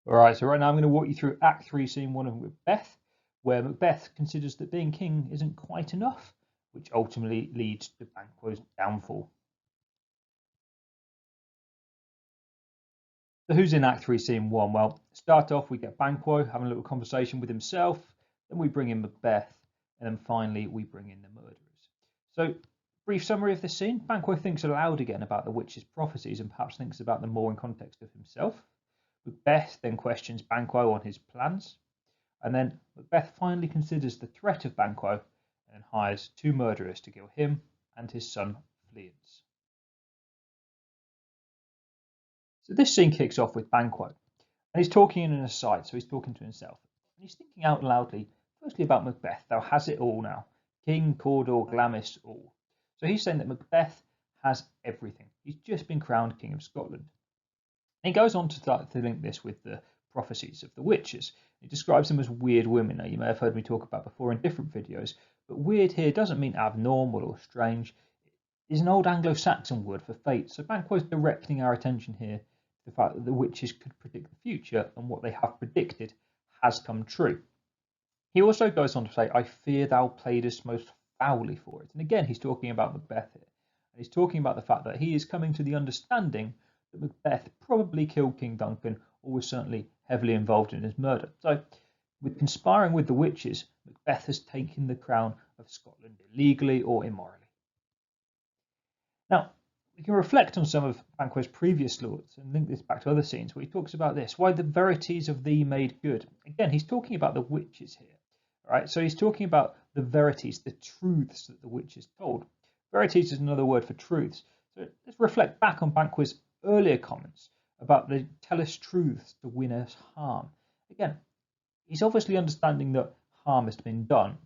Alright, so right now I'm going to walk you through Act 3, Scene 1 of Macbeth, where Macbeth considers that being king isn't quite enough, which ultimately leads to Banquo's downfall. So who's in Act 3, Scene 1? Well, start off, we get Banquo having a little conversation with himself, then we bring in Macbeth, and then finally we bring in the murderers. So, brief summary of the scene. Banquo thinks aloud again about the witch's prophecies and perhaps thinks about them more in context of himself. Macbeth then questions Banquo on his plans, and then Macbeth finally considers the threat of Banquo and hires two murderers to kill him and his son Fleance. So this scene kicks off with Banquo, and he's talking in an aside, so he's talking to himself. And he's thinking out loudly, firstly about Macbeth, thou has it all now, king, Cawdor, Glamis, all. So he's saying that Macbeth has everything. He's just been crowned King of Scotland. And he goes on to start to link this with the prophecies of the witches. He describes them as weird women. Now, you may have heard me talk about before in different videos, but weird here doesn't mean abnormal or strange. It's an old Anglo-Saxon word for fate. So Banquo is directing our attention here to the fact that the witches could predict the future, and what they have predicted has come true. He also goes on to say, I fear thou playedest most foully for it. And again, he's talking about Macbeth here. And he's talking about the fact that he is coming to the understanding that Macbeth probably killed King Duncan, or was certainly heavily involved in his murder. So, with conspiring with the witches, Macbeth has taken the crown of Scotland illegally or immorally. Now, we can reflect on some of Banquo's previous thoughts and link this back to other scenes where he talks about this. Why the verities of thee made good. Again, he's talking about the witches here. Right? So he's talking about the verities, the truths that the witches told. Verities is another word for truths. So let's reflect back on Banquo's earlier comments about the tell us truths to win us harm. Again, he's obviously understanding that harm has been done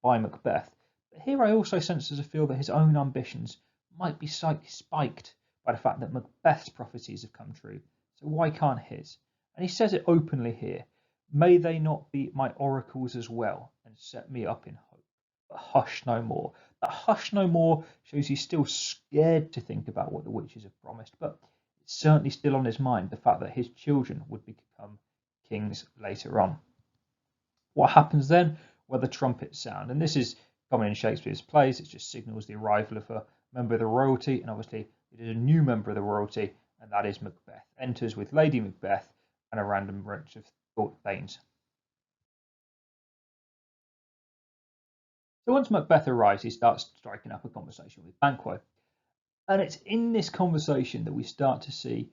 by Macbeth, but here I also sense as a feel that his own ambitions might be slightly spiked by the fact that Macbeth's prophecies have come true, so why can't his? And he says it openly here, may they not be my oracles as well, and set me up in hope, but hush no more. That hush no more shows he's still scared to think about what the witches have promised, but it's certainly still on his mind, the fact that his children would become kings later on. What happens then? Well, the trumpets sound, and this is common in Shakespeare's plays. It just signals the arrival of a member of the royalty, and obviously it is a new member of the royalty, and that is Macbeth. Enters with Lady Macbeth and a random bunch of court thanes. So once Macbeth arrives, he starts striking up a conversation with Banquo, and it's in this conversation that we start to see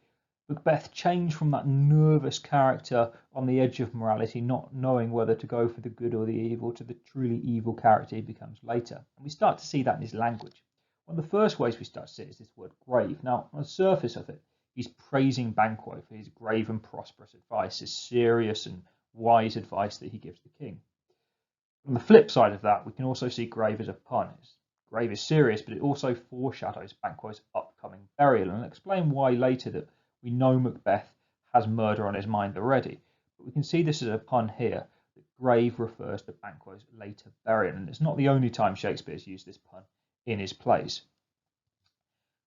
Macbeth change from that nervous character on the edge of morality, not knowing whether to go for the good or the evil, to the truly evil character he becomes later. And we start to see that in his language. One of the first ways we start to see it is this word grave. Now, on the surface of it, he's praising Banquo for his grave and prosperous advice, his serious and wise advice that he gives the king. On the flip side of that, we can also see grave as a pun. Grave is serious, but it also foreshadows Banquo's upcoming burial, and I'll explain why later that we know Macbeth has murder on his mind already, but we can see this as a pun here, that grave refers to Banquo's later burial, and it's not the only time Shakespeare's used this pun in his plays.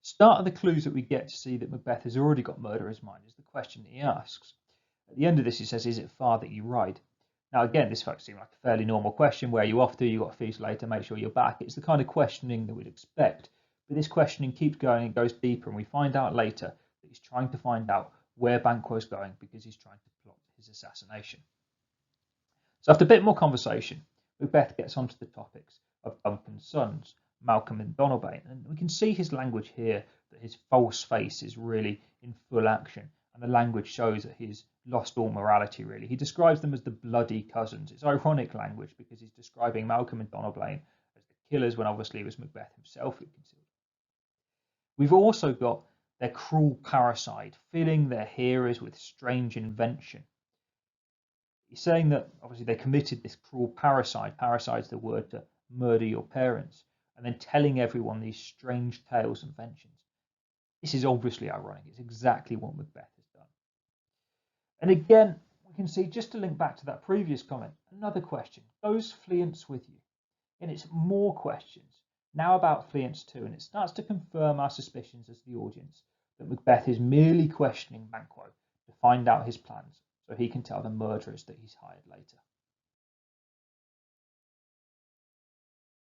Start of the clues that we get to see that Macbeth has already got murder in his mind is the question he asks. At the end of this he says, is it far that you ride? Now again, this seems like a fairly normal question. Where are you off to? You've got a feast later, make sure you're back. It's the kind of questioning that we'd expect, but this questioning keeps going and goes deeper, and we find out later that he's trying to find out where Banquo's going because he's trying to plot his assassination. So after a bit more conversation, Macbeth gets onto the topics of Duncan's sons, Malcolm and Donalbain, and we can see his language here, that his false face is really in full action, and the language shows that he's lost all morality really. He describes them as the bloody cousins. It's ironic language because he's describing Malcolm and Donalbain as the killers when obviously it was Macbeth himself who concealed. We've also got their cruel parricide, filling their hearers with strange invention. He's saying that obviously they committed this cruel parricide. Parricide is the word to murder your parents, and then telling everyone these strange tales and inventions. This is obviously ironic. It's exactly what Macbeth has done. And again, we can see, just to link back to that previous comment, another question. Goes Fleance with you? And it's more questions, now about Fleance too, and it starts to confirm our suspicions as the audience that Macbeth is merely questioning Banquo to find out his plans. so he can tell the murderers that he's hired later.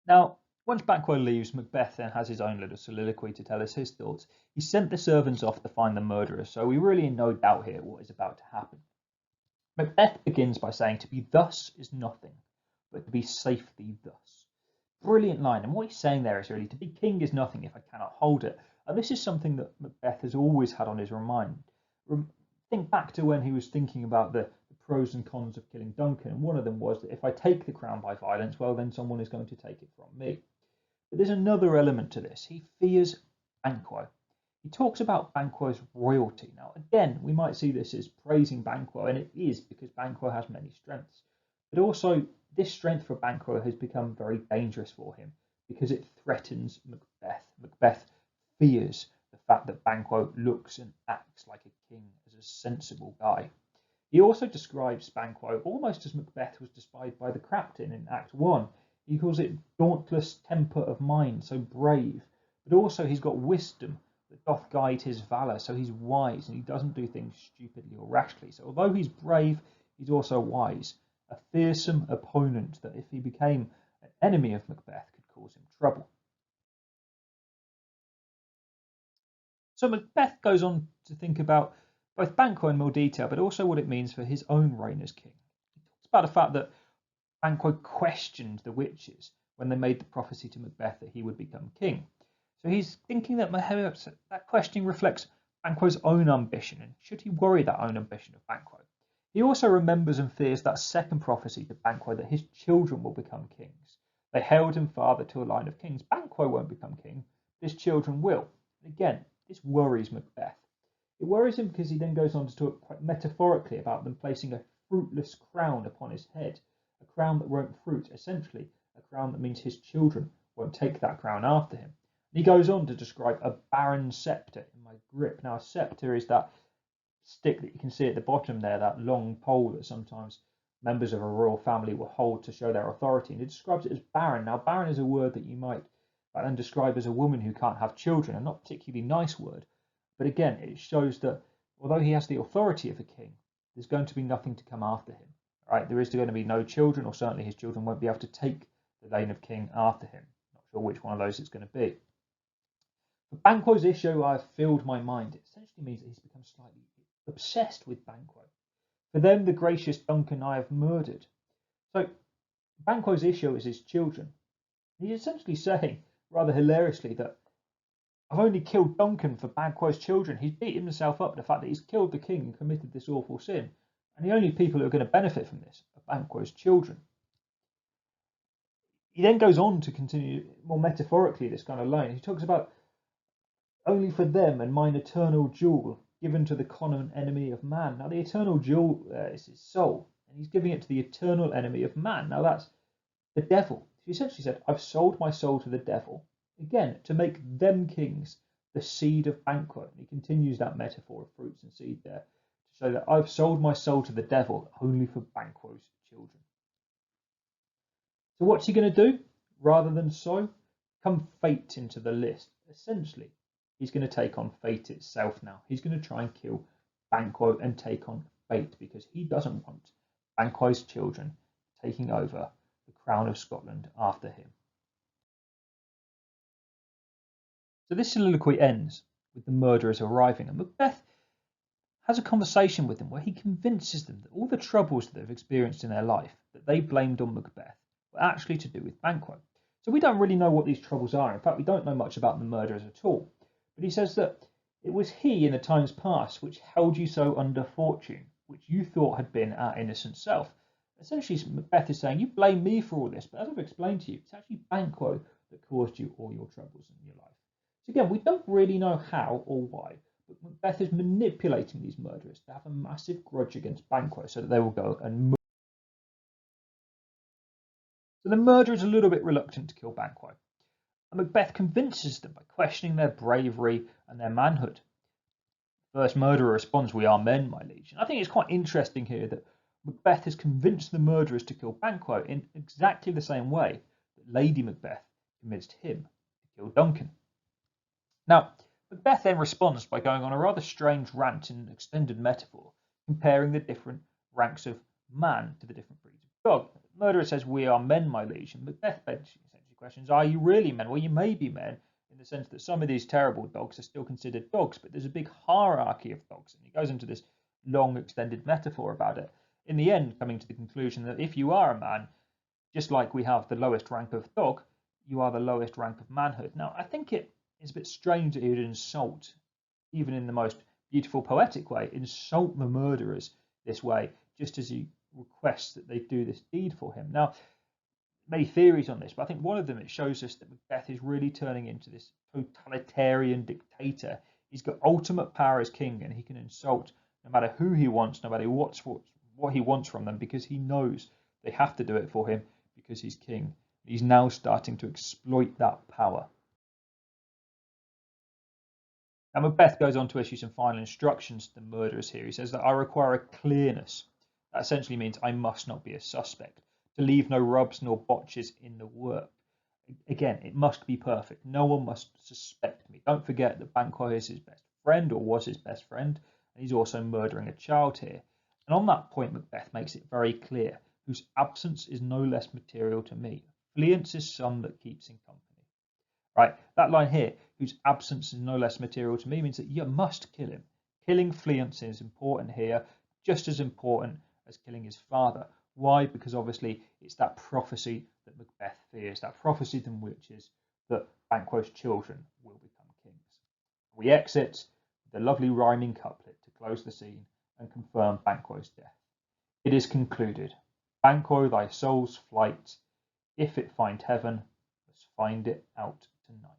Now, once Banquo leaves, Macbeth then has his own little soliloquy to tell us his thoughts. He sent the servants off to find the murderers, so we really in no doubt here what is about to happen. Macbeth begins by saying, "To be thus is nothing, but to be safely thus." Brilliant line, and what he's saying there is really, to be king is nothing if I cannot hold it. And this is something that Macbeth has always had on his mind. Think back to when he was thinking about the pros and cons of killing Duncan, and one of them was that if I take the crown by violence, well, then someone is going to take it from me. But there's another element to this. He fears Banquo. He talks about Banquo's royalty. Now, again, we might see this as praising Banquo, and it is because Banquo has many strengths. But also, this strength for Banquo has become very dangerous for him because it threatens Macbeth. Macbeth fears the fact that Banquo looks and acts like a king, as a sensible guy. He also describes Banquo almost as Macbeth was described by the captain in Act 1. He calls it dauntless temper of mind, so brave. But also he's got wisdom that doth guide his valour, so he's wise and he doesn't do things stupidly or rashly. So although he's brave, he's also wise. A fearsome opponent that if he became an enemy of Macbeth could cause him trouble. So Macbeth goes on to think about both Banquo in more detail, but also what it means for his own reign as king. He talks about the fact that Banquo questioned the witches when they made the prophecy to Macbeth that he would become king. So he's thinking that that questioning reflects Banquo's own ambition, and should he worry that own ambition of Banquo? He also remembers and fears that second prophecy to Banquo that his children will become kings. They hailed him father to a line of kings. Banquo won't become king, his children will. Again, this worries Macbeth. It worries him because he then goes on to talk quite metaphorically about them placing a fruitless crown upon his head, a crown that won't fruit, essentially a crown that means his children won't take that crown after him. And he goes on to describe a barren sceptre in my grip. Now, a sceptre is that stick that you can see at the bottom there, that long pole that sometimes members of a royal family will hold to show their authority, and he describes it as barren. Now, barren is a word that you might then describe as a woman who can't have children, and not a particularly nice word. But again, it shows that although he has the authority of a king, there's going to be nothing to come after him. Right? There is going to be no children, or certainly his children won't be able to take the lane of king after him. Not sure which one of those it's going to be. For Banquo's issue, I have filled my mind. It essentially means that he's become slightly obsessed with Banquo. For them, the gracious Duncan I have murdered. So Banquo's issue is his children. He's essentially saying, rather hilariously, that I've only killed Duncan for Banquo's children. He's beat himself up the fact that he's killed the king and committed this awful sin. And the only people who are going to benefit from this are Banquo's children. He then goes on to continue more metaphorically this kind of line. He talks about only for them and mine eternal jewel given to the common enemy of man. Now, the eternal jewel is his soul, and he's giving it to the eternal enemy of man. Now, that's the devil. He essentially said, I've sold my soul to the devil, again, to make them kings, the seed of Banquo. And he continues that metaphor of fruits and seed there to show that I've sold my soul to the devil only for Banquo's children. So what's he going to do? Rather than so, come fate into the list. Essentially, he's going to take on fate itself now. He's going to try and kill Banquo and take on fate because he doesn't want Banquo's children taking over the crown of Scotland after him. So this soliloquy ends with the murderers arriving, and Macbeth has a conversation with them where he convinces them that all the troubles that they've experienced in their life that they blamed on Macbeth were actually to do with Banquo. So we don't really know what these troubles are. In fact, we don't know much about the murderers at all. But he says that it was he in the times past which held you so under fortune, which you thought had been our innocent self. Essentially, Macbeth is saying, you blame me for all this, but as I've explained to you, it's actually Banquo that caused you all your troubles in your life. So again, we don't really know how or why, but Macbeth is manipulating these murderers to have a massive grudge against Banquo so that they will go and murder. So the murderer is a little bit reluctant to kill Banquo, and Macbeth convinces them by questioning their bravery and their manhood. First murderer responds, we are men, my liege. And I think it's quite interesting here that Macbeth has convinced the murderers to kill Banquo in exactly the same way that Lady Macbeth convinced him to kill Duncan. Now, Macbeth then responds by going on a rather strange rant in an extended metaphor, comparing the different ranks of man to the different breeds of dog. The murderer says, "We are men, my liege." And Macbeth essentially questions, "Are you really men?" Well, you may be men in the sense that some of these terrible dogs are still considered dogs, but there's a big hierarchy of dogs. And he goes into this long, extended metaphor about it. In the end, coming to the conclusion that if you are a man, just like we have the lowest rank of dog, you are the lowest rank of manhood. Now, I think it is a bit strange that he would insult, even in the most beautiful, poetic way, insult the murderers this way, just as he requests that they do this deed for him. Now, many theories on this, but I think one of them, it shows us that Macbeth is really turning into this totalitarian dictator. He's got ultimate power as king, and he can insult no matter who he wants, no matter what he wants from them, because he knows they have to do it for him because he's king. He's now starting to exploit that power. Now, Macbeth goes on to issue some final instructions to the murderers here. He says that I require a clearness. That essentially means I must not be a suspect, to leave no rubs nor botches in the work. Again, it must be perfect. No one must suspect me. Don't forget that Banquo is his best friend, or was his best friend, and he's also murdering a child here. And on that point, Macbeth makes it very clear, whose absence is no less material to me. Fleance is son that keeps in company. Right, that line here, whose absence is no less material to me, means that you must kill him. Killing Fleance is important here, just as important as killing his father. Why? Because obviously it's that prophecy that Macbeth fears, that prophecy then which is that Banquo's children will become kings. We exit with a lovely rhyming couplet to close the scene and confirm Banquo's death. It is concluded. Banquo, thy soul's flight, if it find heaven, must find it out tonight.